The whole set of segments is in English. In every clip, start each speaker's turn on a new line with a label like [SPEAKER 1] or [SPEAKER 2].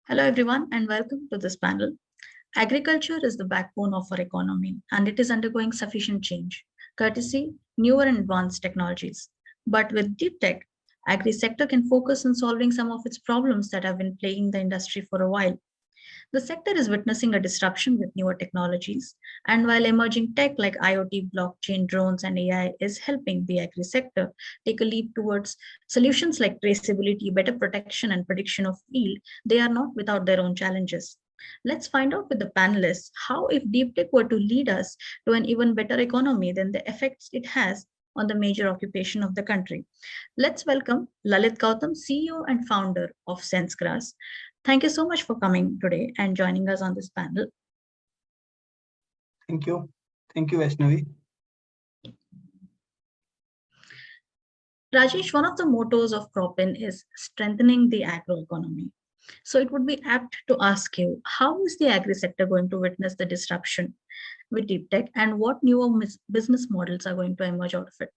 [SPEAKER 1] Hello, everyone, and welcome to this panel. Agriculture is the backbone of our economy, and it is undergoing sufficient change, courtesy newer and advanced technologies. But with deep tech, agri sector can focus on solving some of its problems that have been plaguing the industry for a while. The sector is witnessing a disruption with newer technologies, and while emerging tech like IoT, blockchain, drones, and AI is helping the agri sector take a leap towards solutions like traceability, better protection, and prediction of yield, they are not without their own challenges. Let's find out with the panelists how, if deep tech were to lead us to an even better economy, then the effects it has on the major occupation of the country. Let's welcome Lalit Gautam, CEO and founder of Sensegrass. Thank you so much for coming today and joining us on this panel.
[SPEAKER 2] Thank you. Thank you, Vaishnavi.
[SPEAKER 1] Rajesh, one of the mottos of CropIn is strengthening the agroeconomy. So it would be apt to ask you, how is the agri sector going to witness the disruption with deep tech, and what newer business models are going to emerge out of it?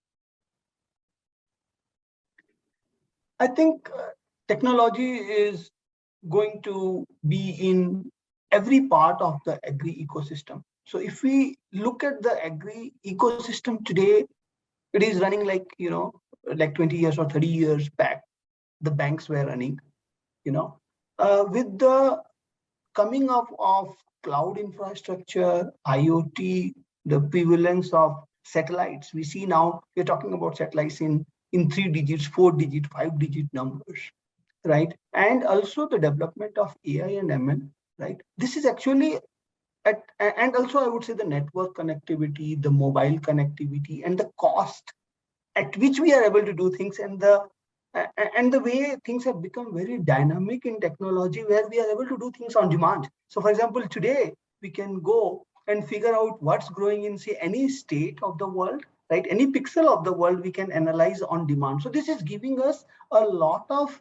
[SPEAKER 2] I think technology is going to be in every part of the agri ecosystem. So if we look at the agri ecosystem today, it is running like 20 years or 30 years back, the banks were running, with the coming up of cloud infrastructure, IoT, the prevalence of satellites. We see now we're talking about satellites in 3 digits, 4 digit, 5 digit numbers, right? And also the development of AI and ML, right? This is actually and also I would say the network connectivity, the mobile connectivity, and the cost at which we are able to do things, and the way things have become very dynamic in technology, where we are able to do things on demand. So for example, today we can go and figure out what's growing in, say, any state of the world, right? Any pixel of the world we can analyze on demand. So this is giving us a lot of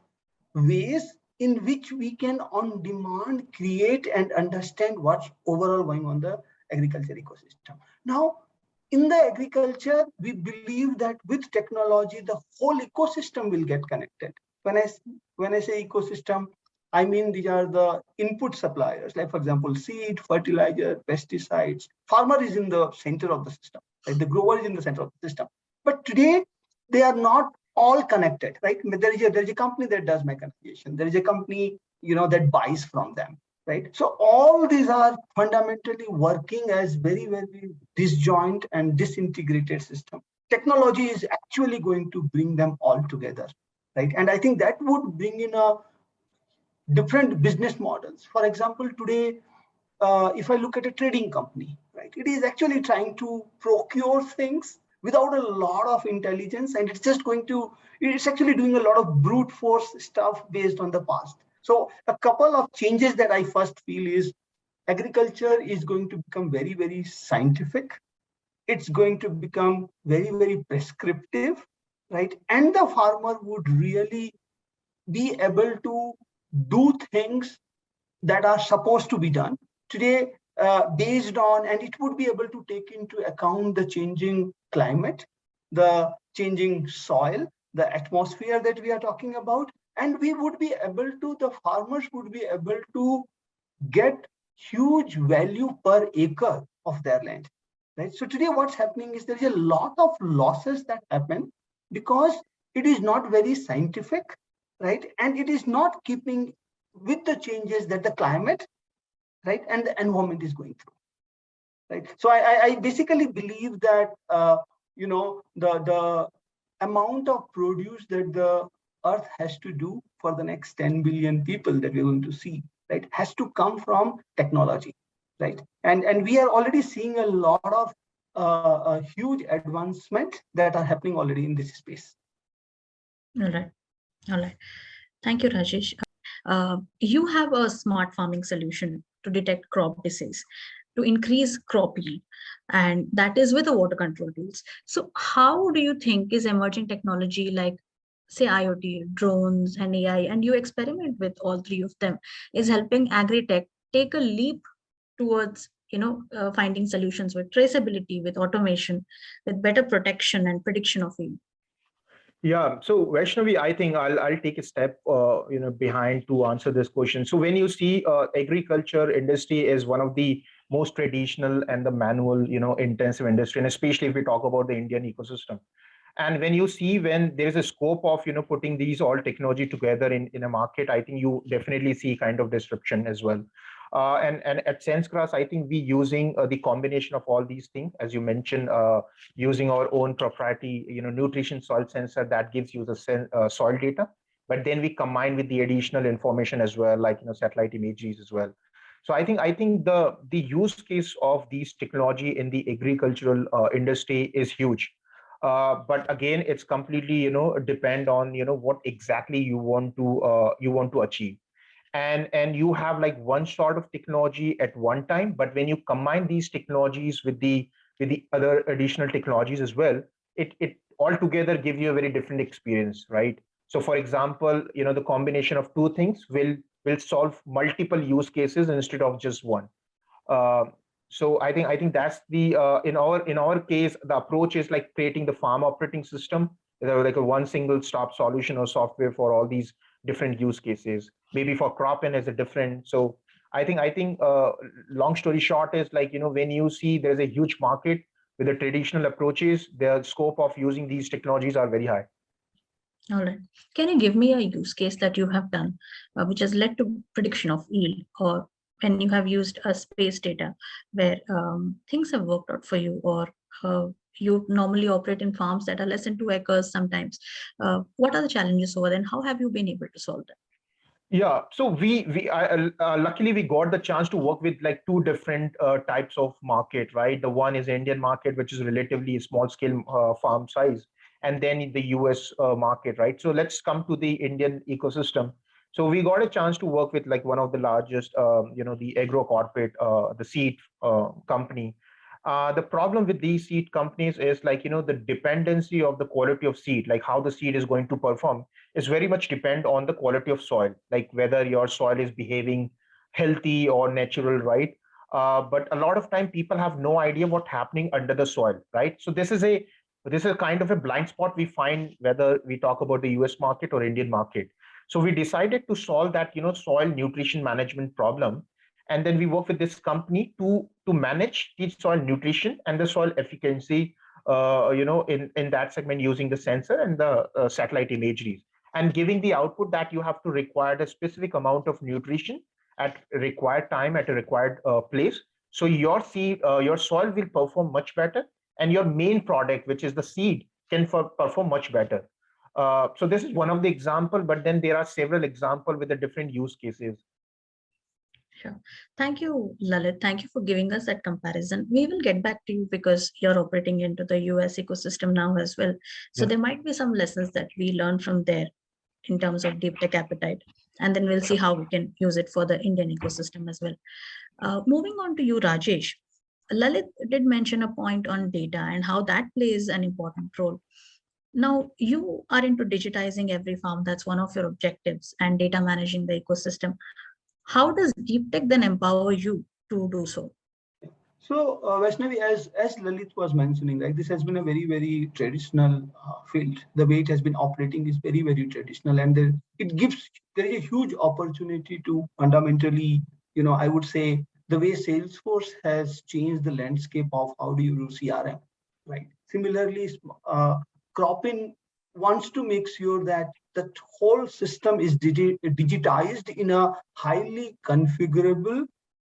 [SPEAKER 2] ways in which we can on demand create and understand what's overall going on the agriculture ecosystem. Now, in the agriculture, we believe that with technology, the whole ecosystem will get connected. When I say ecosystem, I mean these are the input suppliers, like for example, seed, fertilizer, pesticides. Farmer is in the center of the system, right? The grower is in the center of the system. But today, they are not all connected, right? There is a company that does mechanization. There is a company, that buys from them, right? So all these are fundamentally working as very, very disjoint and disintegrated system. Technology is actually going to bring them all together, right? And I think that would bring in a different business models. For example, today, if I look at a trading company, right, it is actually trying to procure things without a lot of intelligence, and it's actually doing a lot of brute force stuff based on the past. So a couple of changes that I first feel is agriculture is going to become very, very scientific. It's going to become very, very prescriptive, right? And the farmer would really be able to do things that are supposed to be done today, based on, and it would be able to take into account the changing climate, the changing soil, the atmosphere that we are talking about, and the farmers would be able to get huge value per acre of their land, right? So today what's happening is there's a lot of losses that happen because it is not very scientific, right? And it is not keeping with the changes that the climate, right, and the environment is going through, right? So I basically believe that the amount of produce that the earth has to do for the next 10 billion people that we're going to see, right, has to come from technology, right? And we are already seeing a lot of huge advancement that are happening already in this space.
[SPEAKER 1] All right. Thank you, Rajesh. You have a smart farming solution to detect crop disease, to increase crop yield, and that is with the water control tools. So how do you think is emerging technology like, say, IoT, drones, and AI, and you experiment with all three of them, is helping agri-tech take a leap towards finding solutions with traceability, with automation, with better protection and prediction of yield?
[SPEAKER 3] Yeah. So Vaishnavi, I think I'll take a step behind to answer this question. So when you see agriculture industry is one of the most traditional and the manual intensive industry, and especially if we talk about the Indian ecosystem. And when you see when there is a scope of putting these all technology together in a market, I think you definitely see kind of disruption as well. And at Sensegrass, I think we using the combination of all these things, as you mentioned, using our own proprietary nutrition soil sensor that gives you the soil data, but then we combine with the additional information as well, like satellite images as well. So I think the use case of these technology in the agricultural industry is huge. But again, it's completely depend on what exactly you want to achieve. And you have like one sort of technology at one time, but when you combine these technologies with the other additional technologies as well, it altogether gives you a very different experience, right? So for example, the combination of two things will solve multiple use cases instead of just one. uh, so I think that's the in our case, the approach is like creating the farm operating system, like a one single stop solution or software for all these different use cases. Maybe for CropIn is a different. So I think long story short is like when you see there's a huge market with the traditional approaches, the scope of using these technologies are very high.
[SPEAKER 1] All right. Can you give me a use case that you have done which has led to prediction of yield, or when you have used a space data where things have worked out for you, or you normally operate in farms that are less than 2 acres sometimes? What are the challenges over there, and how have you been able to solve them?
[SPEAKER 3] Yeah, so luckily we got the chance to work with like two different types of market, right? The one is Indian market, which is relatively small scale farm size, and then the US market, right? So let's come to the Indian ecosystem. So we got a chance to work with like one of the largest, the agro corporate, the seed company. The problem with these seed companies is like the dependency of the quality of seed, like how the seed is going to perform is very much depend on the quality of soil, like whether your soil is behaving healthy or natural, right? But a lot of time people have no idea what's happening under the soil, right? So this is kind of a blind spot we find whether we talk about the US market or Indian market. So we decided to solve that soil nutrition management problem, and then we work with this company to manage the soil nutrition and the soil efficiency in that segment using the sensor and the satellite imagery, and giving the output that you have to require a specific amount of nutrition at required time at a required place. So your soil will perform much better, and your main product, which is the seed, can perform much better. So this is one of the example, but then there are several example with the different use cases.
[SPEAKER 1] Sure. Thank you, Lalit. Thank you for giving us that comparison. We will get back to you because you're operating into the US ecosystem now as well. So
[SPEAKER 2] Yes.
[SPEAKER 1] there might be some lessons that we learn from there in terms of deep tech appetite. And then we'll see how we can use it for the Indian ecosystem as well. Moving on to you, Rajesh. Lalit did mention a point on data and how that plays an important role. Now, you are into digitizing every farm. That's one of your objectives, and data managing the ecosystem. How does deep tech then empower you to do so?
[SPEAKER 2] So, Vaishnavi, as Lalit was mentioning, right, this has been a very traditional field. The way it has been operating is very traditional, and there is a huge opportunity to fundamentally, I would say the way Salesforce has changed the landscape of how do you do CRM, right? Similarly, CropIn wants to make sure that the whole system is digitized in a highly configurable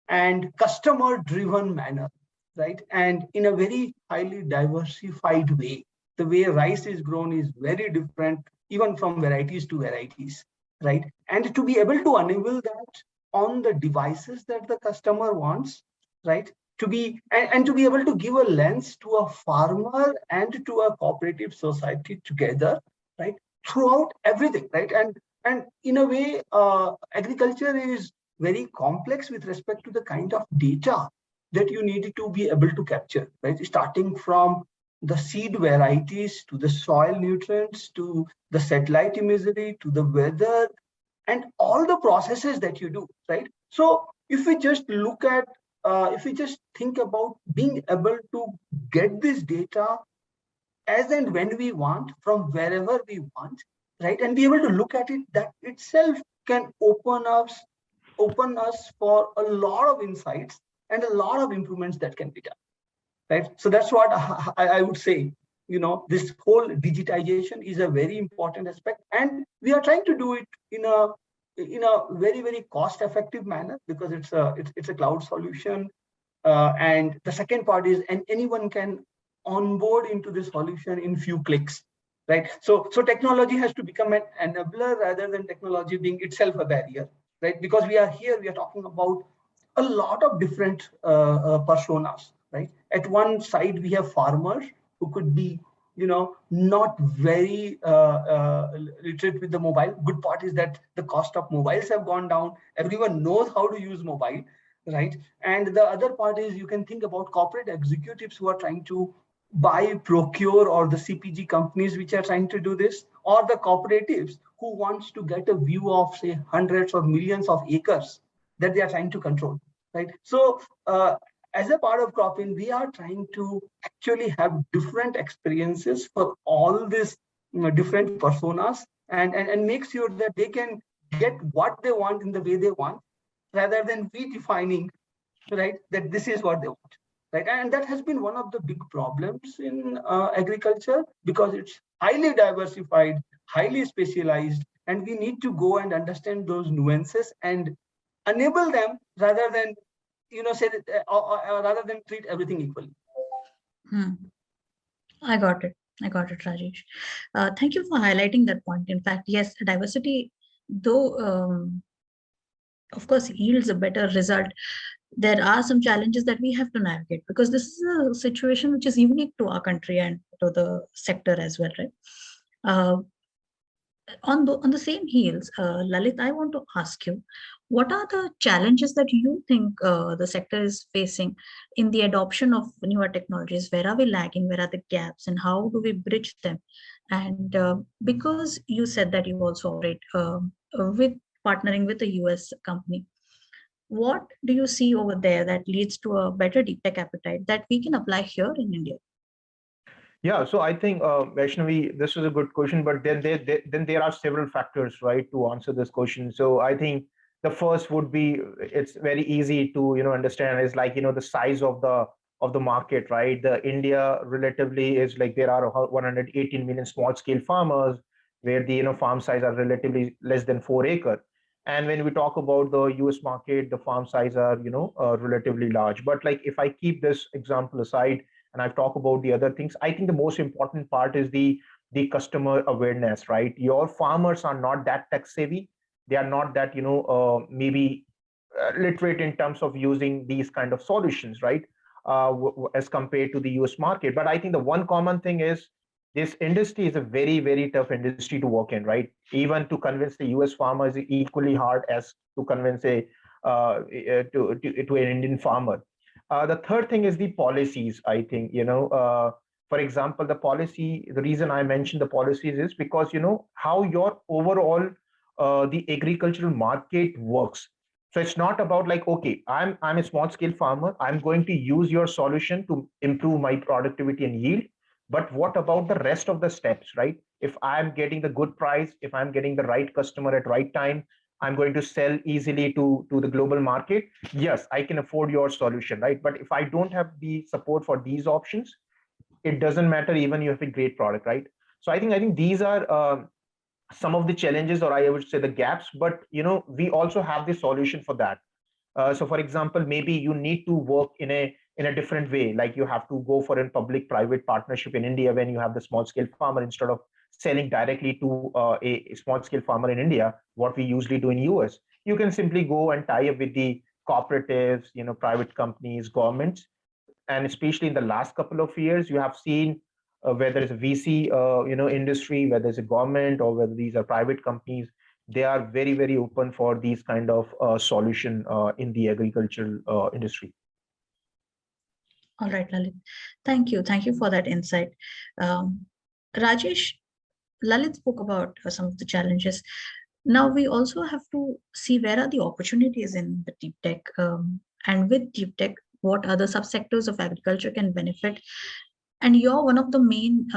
[SPEAKER 2] and customer driven manner, right? And in a very highly diversified way. The way rice is grown is very different, even from varieties to varieties, right? And to be able to enable that on the devices that the customer wants, right? And to be able to give a lens to a farmer and to a cooperative society together, right? Throughout everything, right? And in a way, agriculture is very complex with respect to the kind of data that you need to be able to capture, right? Starting from the seed varieties to the soil nutrients to the satellite imagery to the weather and all the processes that you do, right? So if we just think about being able to get this data as and when we want, from wherever we want, right? And be able to look at it, that itself can open us for a lot of insights and a lot of improvements that can be done, right? So that's what I would say. This whole digitization is a very important aspect, and we are trying to do it in a very, very cost effective manner, because it's a cloud solution. And the second part is, and anyone can onboard into this solution in few clicks, right? So technology has to become an enabler rather than technology being itself a barrier, right? Because we are talking about a lot of different personas, right? At one side, we have farmers who could be, not very literate with the mobile. Good part is that the cost of mobiles have gone down. Everyone knows how to use mobile, right? And the other part is, you can think about corporate executives who are trying to buy, procure, or the CPG companies which are trying to do this, or the cooperatives who wants to get a view of, say, hundreds or millions of acres that they are trying to control, right? So as a part of CropIn, we are trying to actually have different experiences for all these different personas, and make sure that they can get what they want in the way they want, rather than redefining, right, that this is what they want, right? And that has been one of the big problems in agriculture, because it's highly diversified, highly specialized, and we need to go and understand those nuances and enable them, rather than say that, rather than treat everything equally.
[SPEAKER 1] I got it. I got it, Rajesh. Thank you for highlighting that point. In fact, yes, diversity, though, of course, yields a better result, there are some challenges that we have to navigate, because this is a situation which is unique to our country and to the sector as well, right? On the same heels, Lalit, I want to ask you, what are the challenges that you think the sector is facing in the adoption of newer technologies? Where are we lagging? Where are the gaps? And how do we bridge them? And because you said that you also operate with partnering with a US company, what do you see over there that leads to a better deep tech appetite that we can apply here in India?
[SPEAKER 3] Yeah, so I think Vaishnavi, this is a good question, but then there are several factors, right, to answer this question. So I think the first would be, it's very easy to understand, is like the size of the market, right? The India relatively is like, there are 118 million small scale farmers, where the farm size are relatively less than 4 acre. And when we talk about the US market, the farm size are relatively large. But like, if I keep this example aside, and I've talked about the other things, I think the most important part is the customer awareness, right? Your farmers are not that tech savvy. They are not that maybe literate in terms of using these kind of solutions, right? As compared to the US market. But I think the one common thing is, this industry is a very, very tough industry to work in, right? Even to convince the US farmer is equally hard as to convince to an Indian farmer. The third thing is the policies, I think. For example, the reason I mentioned the policies is because, how your overall the agricultural market works. So it's not about like, okay, I'm a small scale farmer, I'm going to use your solution to improve my productivity and yield. But what about the rest of the steps, right? If I'm getting the good price, if I'm getting the right customer at right time, I'm going to sell easily to the global market, yes, I can afford your solution, right? But if I don't have the support for these options, it doesn't matter even you have a great product, right? So I think these are some of the challenges, or I would say the gaps, but we also have the solution for that. So for example, maybe you need to work in a different way, like you have to go for a public private partnership in India when you have the small scale farmer, instead of selling directly to a small scale farmer in India, what we usually do in US. You can simply go and tie up with the cooperatives, private companies, governments. And especially in the last couple of years, you have seen whether it's a VC industry, whether it's a government, or whether these are private companies, they are very, very open for these kind of solution in the agricultural industry.
[SPEAKER 1] All right, Lalit. Thank you. Thank you for that insight. Rajesh, Lalit spoke about some of the challenges. Now we also have to see where are the opportunities in the deep tech, and with deep tech, what other subsectors of agriculture can benefit And your one of the main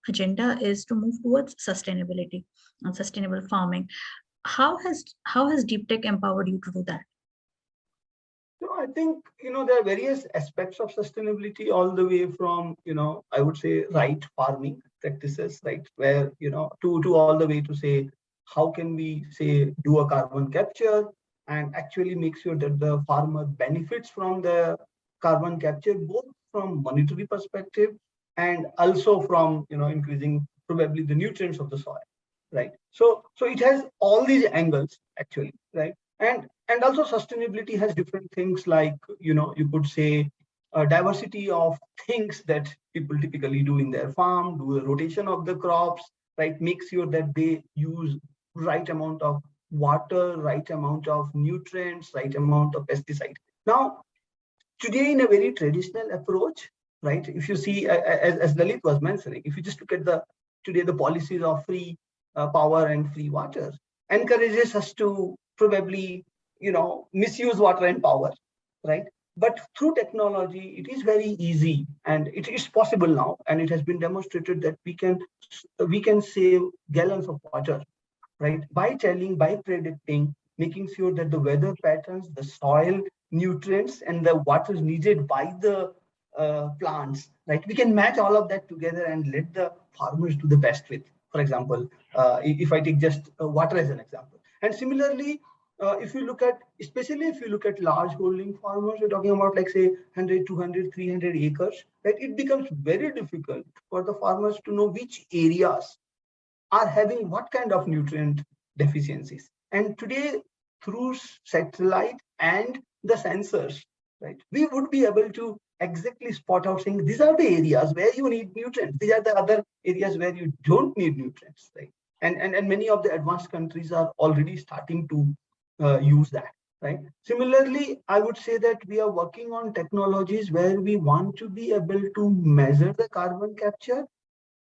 [SPEAKER 1] agenda is to move towards sustainability and sustainable farming. How has deep tech empowered you to do that?
[SPEAKER 2] So I think, there are various aspects of sustainability all the way from, I would say right farming practices, right? Where, to all the way to say, how can we say do a carbon capture and actually make sure that the farmer benefits from the carbon capture, both from monetary perspective and also from, increasing probably the nutrients of the soil, right? So it has all these angles actually, right? And also sustainability has different things like, you could say a diversity of things that people typically do in their farm, do a rotation of the crops, right? Make sure that they use right amount of water, right amount of nutrients, right amount of pesticide. Now, today in a very traditional approach, right? If you see, as Lalit was mentioning, if you just look at today the policies of free power and free water encourages us to probably, misuse water and power, right? But through technology, it is very easy and it is possible now, and it has been demonstrated that we can save gallons of water, right? By telling, by predicting, making sure that the weather patterns, the soil nutrients, and the water needed by the plants, right? We can match all of that together and let the farmers do the best with. For example, if I take just water as an example. And similarly, if you look at, especially if you look at large holding farmers, we're talking about like say 100, 200, 300 acres, right? It becomes very difficult for the farmers to know which areas are having what kind of nutrient deficiencies. And today, through satellite and the sensors, right, we would be able to exactly spot out saying these are the areas where you need nutrients. These are the other areas where you don't need nutrients, right? And many of the advanced countries are already starting to use that, right? Similarly, I would say that we are working on technologies where we want to be able to measure the carbon capture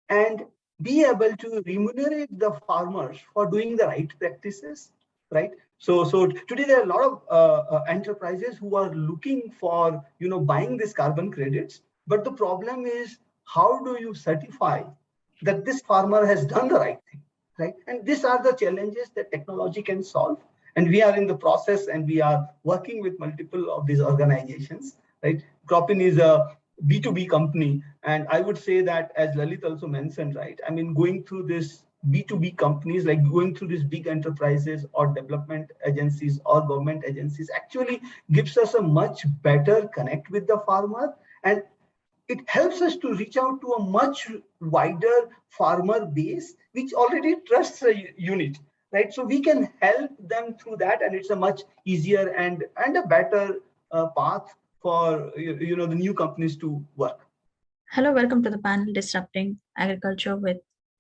[SPEAKER 2] and be able to remunerate the farmers for doing the right practices, right? So today there are a lot of enterprises who are looking for, buying these carbon credits. But the problem is, how do you certify that this farmer has done the right thing, right? And these are the challenges that technology can solve. And we are in the process, and we are working with multiple of these organizations, right? CropIn is a B2B company. And I would say that, as Lalit also mentioned, right? I mean, going through this B2B companies, like going through these big enterprises or development agencies or government agencies, actually gives us a much better connect with the farmer. And it helps us to reach out to a much wider farmer base, which already trusts a unit, right? So we can help them through that, and it's a much easier and a better path for the new companies to work.
[SPEAKER 1] Hello, welcome to the panel Disrupting Agriculture with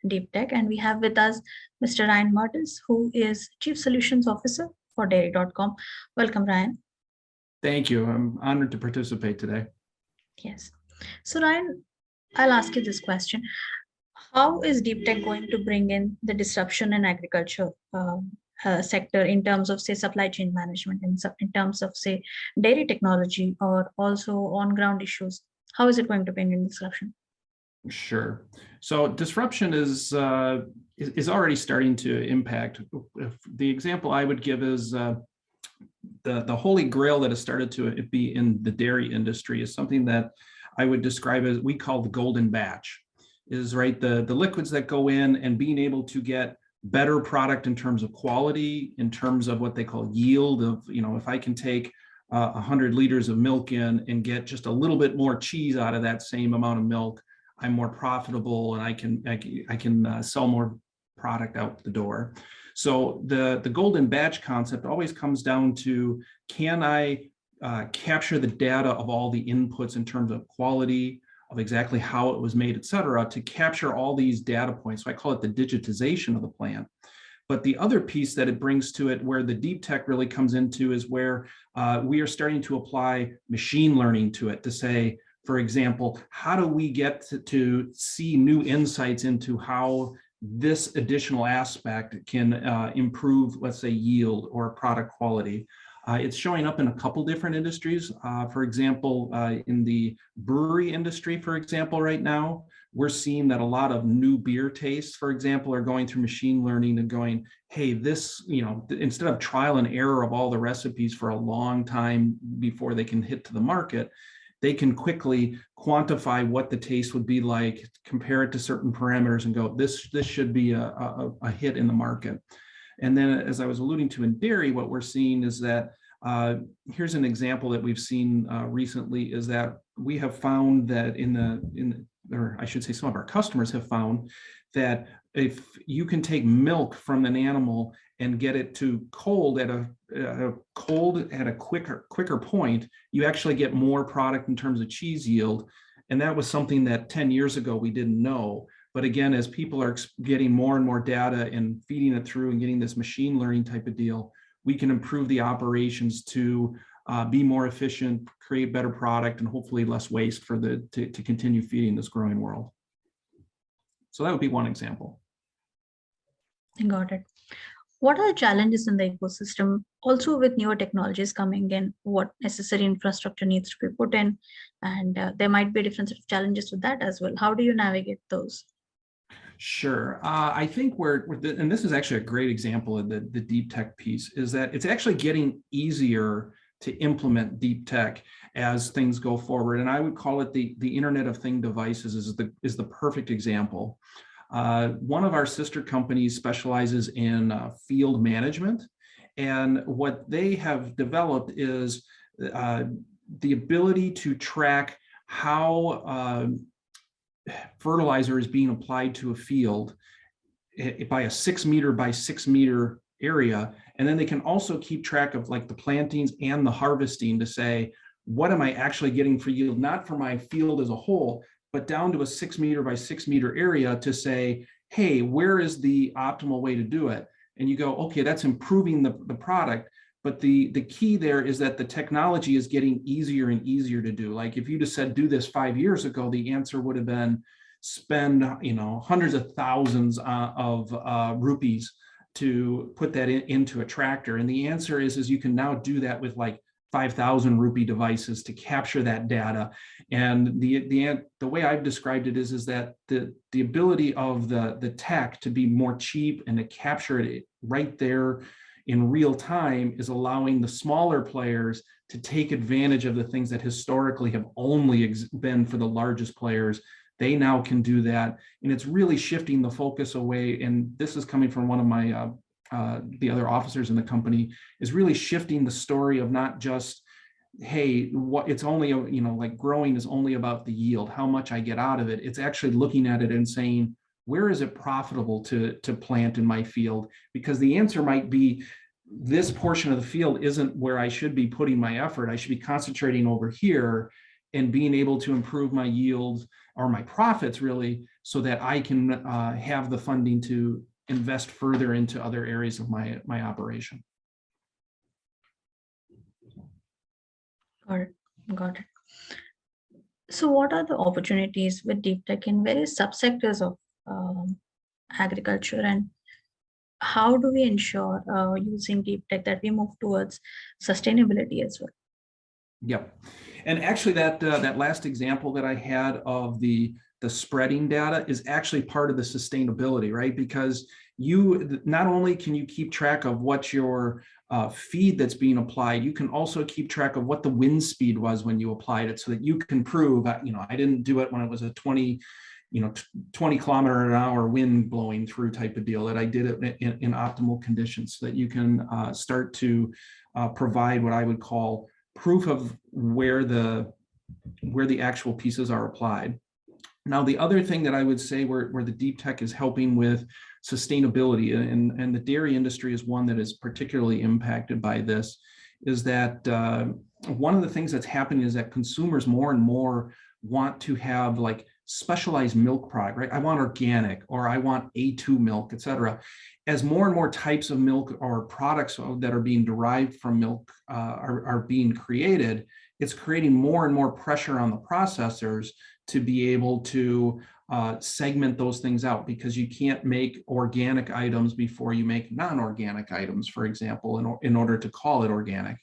[SPEAKER 1] Deep Tech. And we have with us Mr. Ryan Mertes, who is Chief Solutions Officer for Dairy.com. Welcome, Ryan.
[SPEAKER 4] Thank you. I'm honored to participate today.
[SPEAKER 1] Yes. So, Ryan, I'll ask you this question. How is deep tech going to bring in the disruption in agriculture sector in terms of, say, supply chain management, in terms of, say, dairy technology, or also on-ground issues? How is it going to bring in disruption?
[SPEAKER 4] Sure. So disruption is already starting to impact. The example I would give is the holy grail that has started to be in the dairy industry is something that I would describe as, we call the golden batch. Is right, the liquids that go in and being able to get better product in terms of quality, in terms of what they call yield of, if I can take 100 liters of milk in and get just a little bit more cheese out of that same amount of milk, I'm more profitable and I can sell more product out the door. So the golden batch concept always comes down to, can I capture the data of all the inputs in terms of quality, of exactly how it was made, et cetera, to capture all these data points. So I call it the digitization of the plant. But the other piece that it brings to it, where the deep tech really comes into, is where we are starting to apply machine learning to it to say, for example, how do we get to see new insights into how this additional aspect can improve, let's say, yield or product quality? It's showing up in a couple different industries. For example, in the brewery industry, for example, right now, we're seeing that a lot of new beer tastes, for example, are going through machine learning and going, hey, this, instead of trial and error of all the recipes for a long time before they can hit to the market, they can quickly quantify what the taste would be like, compare it to certain parameters and go, this should be a hit in the market. And then, as I was alluding to in dairy, what we're seeing is that, here's an example that we've seen recently, is that we have found that or I should say some of our customers have found that if you can take milk from an animal and get it to cold at a quicker point, you actually get more product in terms of cheese yield. And that was something that 10 years ago we didn't know. But again, as people are getting more and more data and feeding it through and getting this machine learning type of deal, we can improve the operations to be more efficient, create better product, and hopefully less waste for to continue feeding this growing world. So that would be one example.
[SPEAKER 1] Got it. What are the challenges in the ecosystem? Also, with newer technologies coming in, what necessary infrastructure needs to be put in? And there might be different sort of challenges with that as well. How do you navigate those?
[SPEAKER 4] Sure. I think and this is actually a great example of the DeepTech piece, is that it's actually getting easier to implement deep tech as things go forward. And I would call it the Internet of Thing devices is the perfect example. One of our sister companies specializes in field management. And what they have developed is the ability to track how fertilizer is being applied to a field by a 6 meter by 6 meter area. And then they can also keep track of like the plantings and the harvesting to say, what am I actually getting for yield, not for my field as a whole, but down to a 6 meter by 6 meter area to say, hey, where is the optimal way to do it? And you go, okay, that's improving the product. But the key there is that the technology is getting easier and easier to do. Like if you just said, do this 5 years ago, the answer would have been spend, hundreds of thousands of rupees to put that into a tractor. And the answer is you can now do that with like 5,000 rupee devices to capture that data. And the way I've described it is that the ability of the tech to be more cheap and to capture it right there in real time is allowing the smaller players to take advantage of the things that historically have only been for the largest players. They now can do that. And it's really shifting the focus away. And this is coming from one of my, the other officers in the company, is really shifting the story of not just, hey, it's only, like growing is only about the yield, how much I get out of it. It's actually looking at it and saying, where is it profitable to plant in my field? Because the answer might be, this portion of the field isn't where I should be putting my effort. I should be concentrating over here and being able to improve my yields or my profits, really, so that I can have the funding to invest further into other areas of my operation.
[SPEAKER 1] Got it. So what are the opportunities with deep tech in various subsectors of agriculture, and how do we ensure using deep tech that we move towards sustainability as well?
[SPEAKER 4] Yep. And actually that last example that I had of the spreading data is actually part of the sustainability, right? Because you not only can you keep track of what your feed that's being applied, you can also keep track of what the wind speed was when you applied it, so that you can prove, I didn't do it when it was a 20 kilometer an hour wind blowing through type of deal, that I did it in optimal conditions, so that you can start to provide what I would call proof of where the actual pieces are applied. Now, the other thing that I would say where the deep tech is helping with sustainability, and the dairy industry is one that is particularly impacted by this, is that one of the things that's happening is that consumers more and more want to have like specialized milk product, right? I want organic, or I want A2 milk, et cetera. As more and more types of milk or products that are being derived from milk are being created, it's creating more and more pressure on the processors to be able to segment those things out, because you can't make organic items before you make non-organic items, for example, in order to call it organic.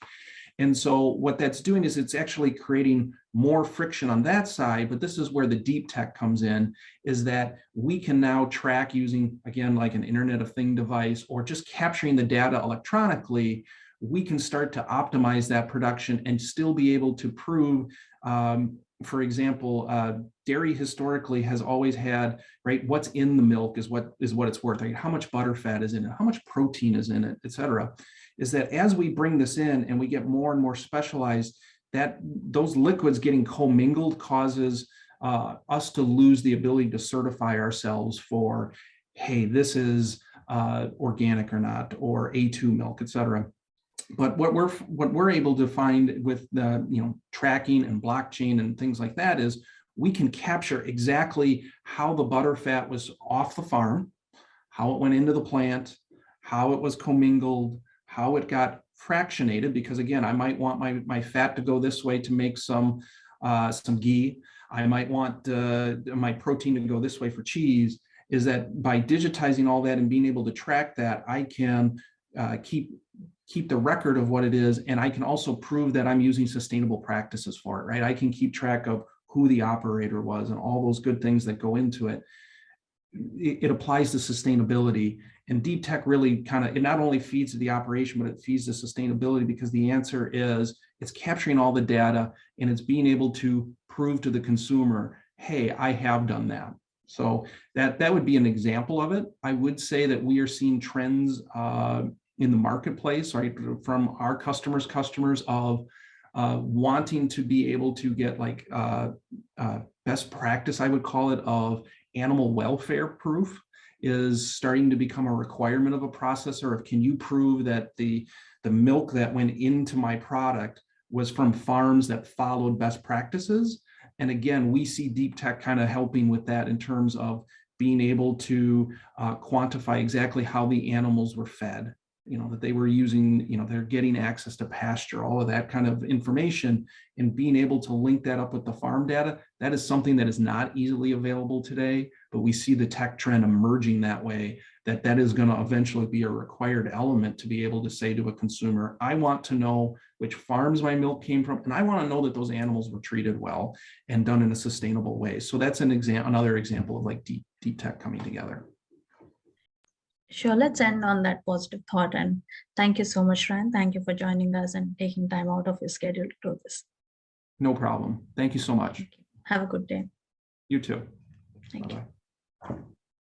[SPEAKER 4] And so what that's doing is it's actually creating more friction on that side. But this is where the deep tech comes in, is that we can now track using, again, like an Internet of Things device, or just capturing the data electronically. We can start to optimize that production and still be able to prove, for example, dairy historically has always had, right, what's in the milk is what it's worth, right? How much butter fat is in it, how much protein is in it, et cetera. Is that as we bring this in and we get more and more specialized, that those liquids getting commingled causes us to lose the ability to certify ourselves for, hey, this is organic or not, or A2 milk, et cetera. But what we're able to find with the tracking and blockchain and things like that is we can capture exactly how the butter fat was off the farm, how it went into the plant, how it was commingled, how it got fractionated, because again, I might want my fat to go this way to make some ghee. I might want my protein to go this way for cheese. Is that by digitizing all that and being able to track that, I can keep the record of what it is, and I can also prove that I'm using sustainable practices for it, right? I can keep track of who the operator was and all those good things that go into it. It applies to sustainability, and deep tech really it not only feeds to the operation, but it feeds to sustainability, because the answer is it's capturing all the data and it's being able to prove to the consumer, hey, I have done that. So that would be an example of it. I would say that we are seeing trends in the marketplace, right, from our customers of wanting to be able to get like best practice, I would call it, of animal welfare proof is starting to become a requirement of a processor. Of, can you prove that the milk that went into my product was from farms that followed best practices? And again, we see deep tech kind of helping with that in terms of being able to quantify exactly how the animals were fed, that they were using, they're getting access to pasture, all of that kind of information, and being able to link that up with the farm data. That is something that is not easily available today, but we see the tech trend emerging that way, that is going to eventually be a required element to be able to say to a consumer, I want to know which farms my milk came from, and I want to know that those animals were treated well and done in a sustainable way. So that's another example of like deep tech coming together.
[SPEAKER 1] Sure, let's end on that positive thought. And thank you so much, Ryan. Thank you for joining us and taking time out of your schedule to do this.
[SPEAKER 4] No problem. Thank you so much.
[SPEAKER 1] Have a good day.
[SPEAKER 4] You too.
[SPEAKER 1] Thank you.